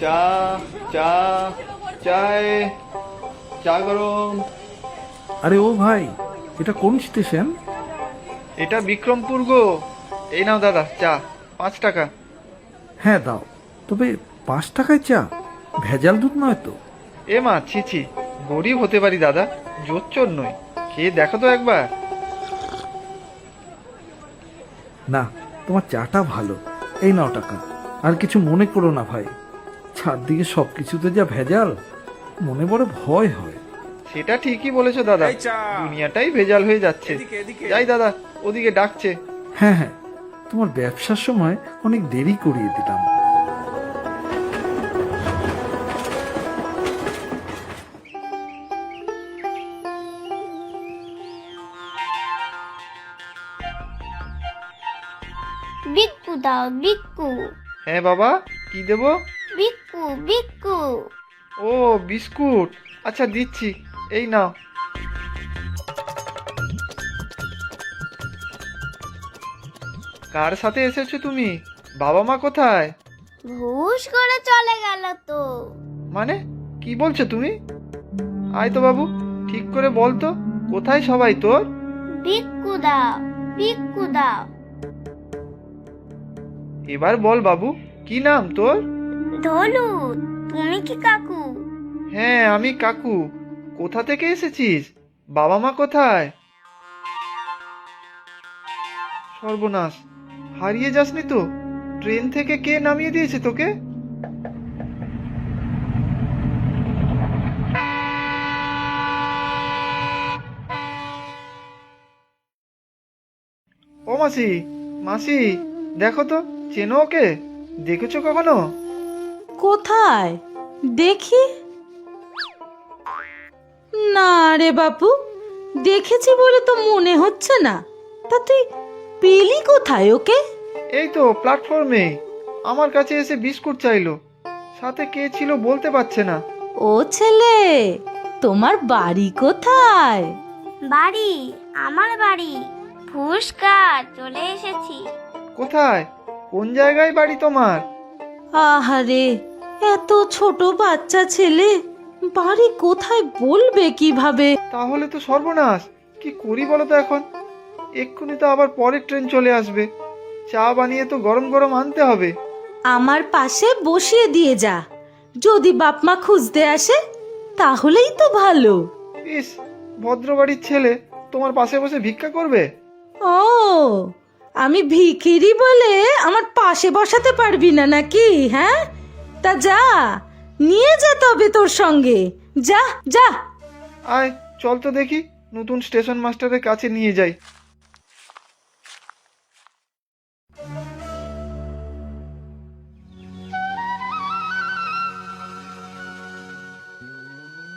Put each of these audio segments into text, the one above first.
চা চা চায় চা গরম। আরে ও ভাই, এটা কোন স্টেশন? এটা বিক্রমপুর গো। এই নাও দাদা চা, 5 টাকা। হ্যাঁ দাও, তবে 5 টাকায় চা? ভেজাল দুধ নয় তো? এ মা, ছি ছি, গরিব হতে পারি দাদা, জোচ্চোর নই। খেয়ে দেখো তো একবার। না, তোমার চাটা ভালো। এই নাও টাকা। আর কিছু মনে করো না ভাই, চারদিকে সব কিছুতে যা ভেজাল, মনে বড় ভয় হয়। সেটা ঠিকই বলেছো দাদা, এই চা। দুনিয়াটাই ভেজাল হয়ে যাচ্ছে। এদিকে, এদিকে। যাই দাদা, ওদিকে ডাকছে। হ্যাঁ হ্যাঁ, তোমার ব্যবসার সময় অনেক দেরি করিয়ে দিলাম। বিক্কু দাও বিক্কু। হ্যাঁ বাবা, কি দেবো? বিক্কু বিক্কু। ও বিস্কুট, আচ্ছা দিচ্ছি, এই নাও। কার সাথে এসেছো তুমি? বাবা মা কোথায়? ভুস করে চলে গেল তো। মানে কি বলছো তুমি? আয় তো বাবু, ঠিক করে বল তো, কোথায় সবাই তোর? বিক্কু দাও বিক্কু দাও। এবার বল বাবু, কি নাম তোর? ধলু, তুমি কি কাকু? হ্যাঁ আমি কাকু। কোথা থেকে এসেছিস? বাবা মা কোথায়? সর্বনাশ, হারিয়ে যাসনি তো? ট্রেন থেকে কে নামিয়ে দিয়েছে তোকে? ও মাসি, মাসি, দেখো তো, চেনো ওকে? দেখেছো কখনো? কোথায় দেখি? না রে বাপু, দেখেছি বলে তো মনে হচ্ছে না। তা তুই পেলি কোথায় ওকে? এই তো প্ল্যাটফর্মে আমার কাছে এসে বিস্কুট চাইলো। সাথে কে ছিল বলতে পারছে না। ও ছেলে, তোমার বাড়ি কোথায়? বাড়ি, আমার বাড়ি ফুসকার, চলে এসেছি। কোথায়? কোন জায়গায় বাড়ি তোমার? আহারে, এত ছোট বাচ্চা ছেলে বাড়ি কোথায় বলবে কিভাবে? তাহলে তো সর্বনাশ, কি করি বলো তো এখন? এক্ষুনি তো আবার পরের ট্রেন চলে আসবে। চা বানিয়ে তো গরম গরম আনতে হবে। আমার পাশে বসিয়ে দিয়ে যা, যদি বাপমা খুঁজতে আসে তাহলেই তো ভালো। ইস, ভদ্রবাড়ির ছেলে তোমার পাশে বসে ভিক্ষা করবে? ও, আমি ভিখিরি বলে আমার পাশে বসাতে পারবি না নাকি? হ্যাঁ, তা যা, নিয়ে যা তবে তোর সঙ্গে, যা যা। আয় চল তো দেখি, নতুন স্টেশন মাস্টারের কাছে নিয়ে যাই।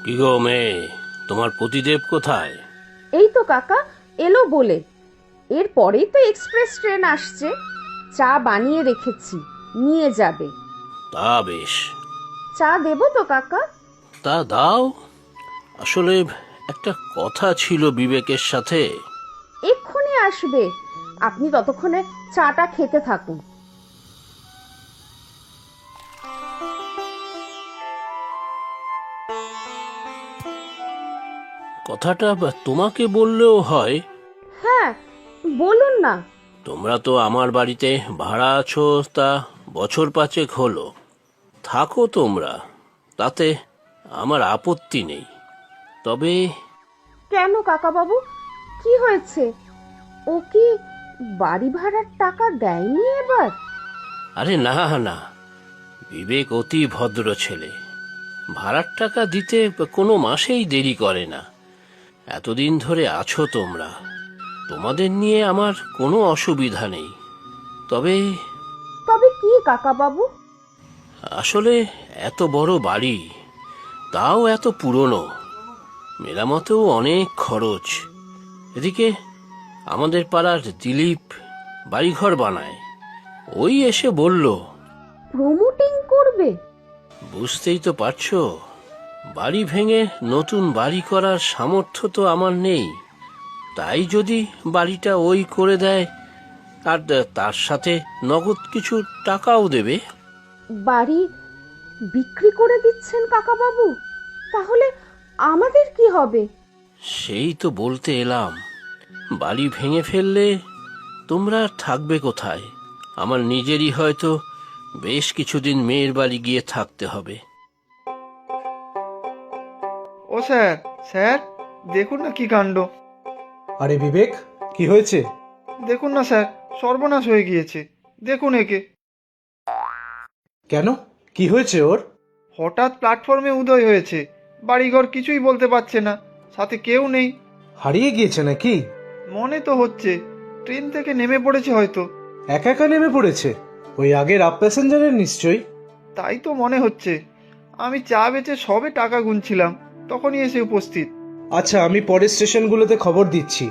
কি গো মেয়ে, তোমার পতিদেব কোথায়? এই তো কাকা এলো বলে। এরপরেই তো এক্সপ্রেস ট্রেন আসছে। চা বানিয়ে রেখেছি, নিয়ে যাবে। তা বেশ, চা দেবো তো কাকা? তা দাও। আসলে একটা কথা ছিল বিবেকের সাথে। এক্ষুনি আসবে, আপনি ততক্ষণে চাটা খেতে থাকুন। কথাটা তোমাকে বললেও হয়। হ্যাঁ বলুন না। তোমরা তো আমার বাড়িতে ভাড়া আছো, তা বছর 5 হলো। থাকো তোমরা, তাতে আমার আপত্তি নেই। তবে কেন কাকা বাবু, কি হয়েছে? ও কি বাড়ি ভাড়ার টাকা দেয়নি এবার? আরে না না, বিবেক অতি ভদ্র ছেলে। ভাড়ার টাকা দিতে কোনো মাসেই দেরি করে না। এতদিন ধরে আছো তোমরা, তোমাদের নিয়ে আমার কোনো অসুবিধা নেই। তবে তবে কি কাকা বাবু? আসলে এত বড় বাড়ি, তাও এত পুরনো, মেরামতেও অনেক খরচ। এদিকে আমাদের পাড়ার দিলীপ বাড়িঘর বানায়। ওই এসে বলল, প্রমোটিং করবে? বুঝতেই তো পারছো, বাড়ি ভেঙে নতুন বাড়ি করার সামর্থ্য তো আমার নেই। তাই যদি বাড়িটা ওই করে দেয়, আর তার সাথে নগদ কিছু টাকাও দেবে। বাড়ি বিক্রি করে দিচ্ছেন কাকাবাবু? তাহলে আমাদের কি হবে? সেই তো বলতে এলাম, বাড়ি ভেঙে ফেললে তোমরা আর থাকবে কোথায়? আমার নিজেরই হয়তো বেশ কিছুদিন মেয়ের বাড়ি গিয়ে থাকতে হবে। ও স্যার, স্যার দেখুন না কি কাণ্ড। আরে বিবেক, কি হয়েছে? দেখুন না স্যার, সর্বনাশ হয়ে গিয়েছে। দেখুন একে। কেন, কি হয়েছে ওর? হঠাৎ প্ল্যাটফর্মে উদয় হয়েছে, বাড়িঘর কিছুই বলতে পারছে না, সাথে কেউ নেই। হারিয়ে গিয়েছে নাকি? মনে তো হচ্ছে ট্রেন থেকে নেমে পড়েছে হয়তো। একা একা নেমে পড়েছে? ওই আগের আপ প্যাসেঞ্জারের নিশ্চয়ই। তাই তো মনে হচ্ছে। আমি চা বেচে সবে টাকা গুনছিলাম, তখনই এসে উপস্থিত। আচ্ছা, আমি পরের স্টেশনগুলোতে খবর দিচ্ছি।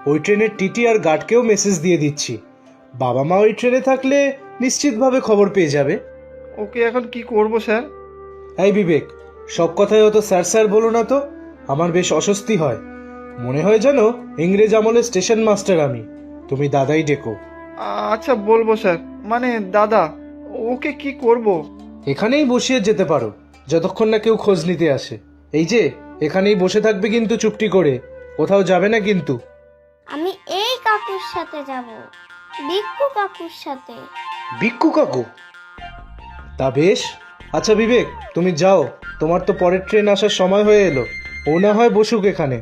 ওই ট্রেনের টিটি আর গার্ডকেও মেসেজ দিয়ে দিচ্ছি। বাবা মা ওই ট্রেনে থাকলে নিশ্চিতভাবে খবর পেয়ে যাবে। ওকে এখন কি করব স্যার? এই বিবেক, সব কথায় অত স্যার স্যার বলো না তো, আমার বেশ অস্বস্তি হয়। মনে হয় যেন ইংরেজ আমলের স্টেশন মাস্টার আমি, তুমি দাদাই ডেকো। আচ্ছা বলবো স্যার, মানে দাদা। ওকে কি করব? এখানেই বসিয়ে যেতে পারো যতক্ষণ না কেউ খোঁজ নিতে আসে। এই যে, এখানেই বসে থাকবে কিন্তু চুপটি করে, কোথাও যাবে না কিন্তু। আমি এই কাকুর সাথে যাব, বিক্কু কাকুর সাথে। বিক্কু কাকু? তা বেশ। আচ্ছা বিবেক, তুমি যাও, তোমার তো পরের ট্রেন আসার সময় হয়ে এলো। ও না হয় বসুক এখানে।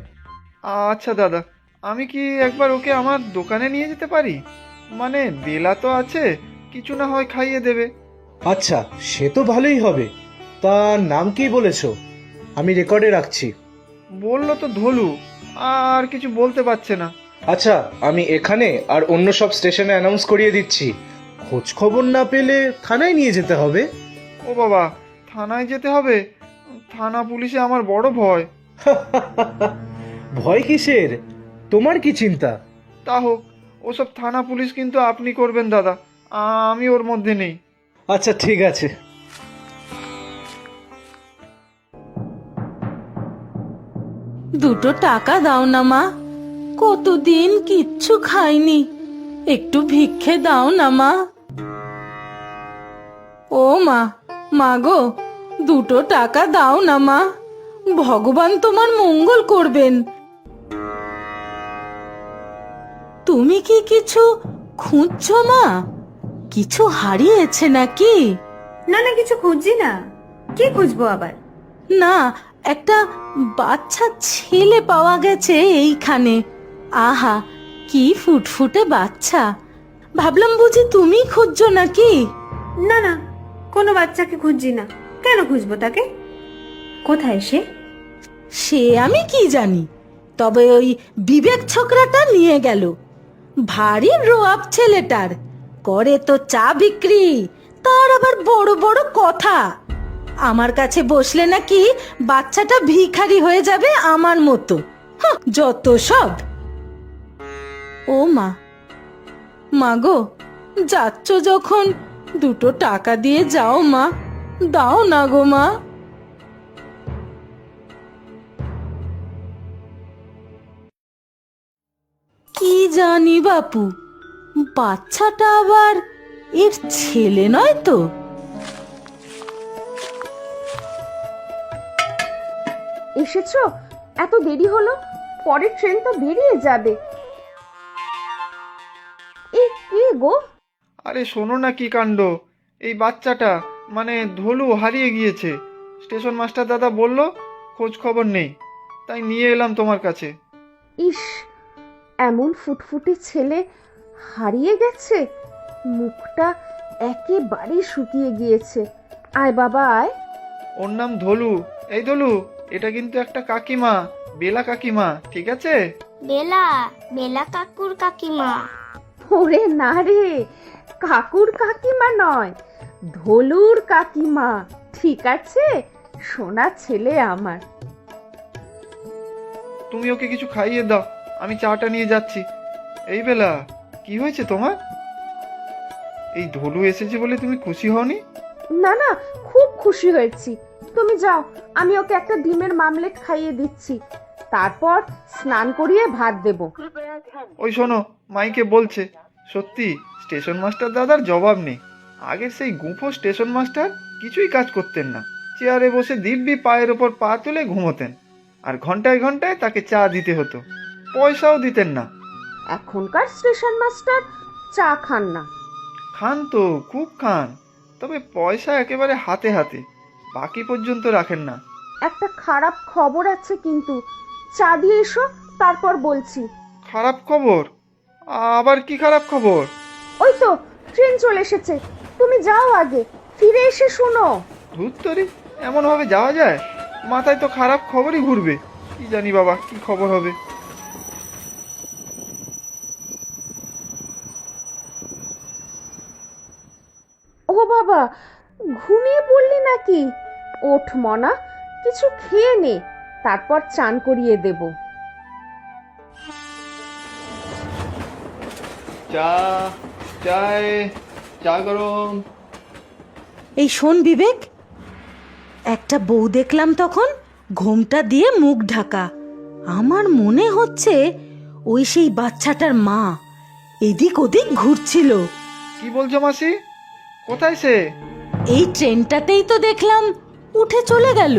আচ্ছা দাদা, আমি কি একবার ওকে আমার দোকানে নিয়ে যেতে পারি? মানে বেলা তো আছে, কিছু না হয় খাইয়ে দেবে। আচ্ছা, সে তো ভালোই হবে। তা নাম কি বলেছো? আমি রেকর্ডে রাখছি। বললো তো ধলু, আর কিছু বলতে পারছে না। আচ্ছা, আমি এখানে আর অন্য সব স্টেশনে অ্যানাউন্স করিয়ে দিচ্ছি। খোঁজ খবর না পেলে থানায় নিয়ে যেতে হবে। ও বাবা, থানায় যেতে হবে? থানা পুলিশে আমার বড় ভয়। ভয় কিসের? তোমার কি চিন্তা? তা হোক, ওসব থানা পুলিশ কিন্তু আপনি করবেন দাদা, আমি ওর মধ্যে নেই। আচ্ছা ঠিক আছে। দুটো টাকা দাও না মা, কতদিন কিচ্ছু খাইনি, একটু ভিক্ষে দাও না মা। ও মা, মা গো, দুটো টাকা দাও না মা, ভগবান তোমার মঙ্গল করবেন। তুমি কি কিছু খুঁজছো মা? কিছু হারিয়েছে নাকি? না না, কিছু খুঁজছি না। কি খুঁজবো আবার? না, একটা বাচ্চা ছেলে পাওয়া গেছে এইখানে। আহা, কি ফুটফুটে বাচ্চা। ভাবলাম বুঝি তুমি খুঁজছো নাকি? না না, কোনো বাচ্চাকে খুঁজছি না। কেন খুঁজবো তাকে? কোথায় সে? সে আমি কি জানি, তবে ওই বিবেক ছোকরাটা নিয়ে গেল। ভারী রোয়াব ছেলেটার, করে তো চা বিক্রি, তার আবার বড় বড় কথা। আমার কাছে বসলে নাকি বাচ্চাটা ভিখারি হয়ে যাবে আমার মতো। হাহ, যত সব। ও মা, মা গো, যাচ্ছ যখন দুটো টাকা দিয়ে যাও মা, দাও না গো মা। কি জানি বাপু, বাচ্চাটা আবার এর ছেলে নয় তো? এসেছো? এত দেরি হলো, পরের ট্রেন তো বেরিয়ে যাবে। এ কে গো? আরে শোনো না কি কাণ্ড। এই বাচ্চাটা, মানে ধলু, হারিয়ে গিয়েছে। স্টেশন মাস্টার দাদা বলল খোঁজ খবর নেই, তাই নিয়ে এলাম তোমার কাছে। ইস, এমন ফুটফুটে ছেলে হারিয়ে গেছে। মুখটা একেবারে শুকিয়ে গিয়েছে। আয় বাবা আয়। ওর নাম ধলু। এই ধলু, এটা কিন্তু একটা কাকিমা, বেলা কাকিমা, ঠিক আছে? বেলা, বেলা কাকুর কাকিমা। ওরে না রে, কাকুর কাকিমা নয়, ধলুর কাকিমা। ঠিক আছে, সোনা ছেলে আমার। তুমি ওকে কিছু খাইয়ে দাও, আমি চাটা নিয়ে যাচ্ছি। এই বেলা, কি হয়েছে তোমার? এই ধলু এসেছে বলে তুমি খুশি হওনি? না না, খুব খুশি হয়েছি। তুমি যাও, আমি ওকে একটা ডিমের মামলেট খাইয়ে দিচ্ছি, তারপর স্নান করিয়ে ভাত দেব। ওই শোনো, মাইকে বলছে। সত্যি স্টেশন মাস্টার দাদার জবাব নেই। আগের সেই গুঁফো স্টেশন মাস্টার কিছুই কাজ করতেন না, চেয়ারে বসে দিব্যি পায়ের ওপর পা তুলে ঘুমোতেন, আর ঘন্টায় ঘন্টায় তাকে চা দিতে হতো, পয়সাও দিতেন না। এখনকার স্টেশন মাস্টার চা খান না। খান তো, খুব খান, তবে পয়সা একেবারে হাতে হাতে, বাকি পর্যন্ত রাখেন না। একটা খারাপ খবর আছে, কিন্তু চা দিয়ে এসো, তারপর বলছি। খারাপ খবর? আবার কি খারাপ খবর? ওই তো ট্রেন চলে এসেছে, তুমি যাও আগে, ফিরে এসে শোনো। ধুত্তরি, এমনভাবে যাওয়া যায়? মাথায় তো খারাপ খবরই ঘুরবে। কি জানি বাবা, কি খবর হবে। ও বাবা, ঘুমিয়ে পড়লি নাকি? ওঠ মনা, কিছু খেয়ে নে, তারপর চান করিয়ে দেব। চা, চায়, চা গরম। এই শোন বিবেক, একটা বউ দেখলাম তখন ঘোমটা দিয়ে মুখ ঢাকা। আমার মনে হচ্ছে ওই সেই বাচ্চাটার মা এদিক ওদিক ঘুরছিল। কি বলছো মাসি? কোথায় সে? এই ট্রেনটাতেই তো দেখলাম উঠে চলে গেল।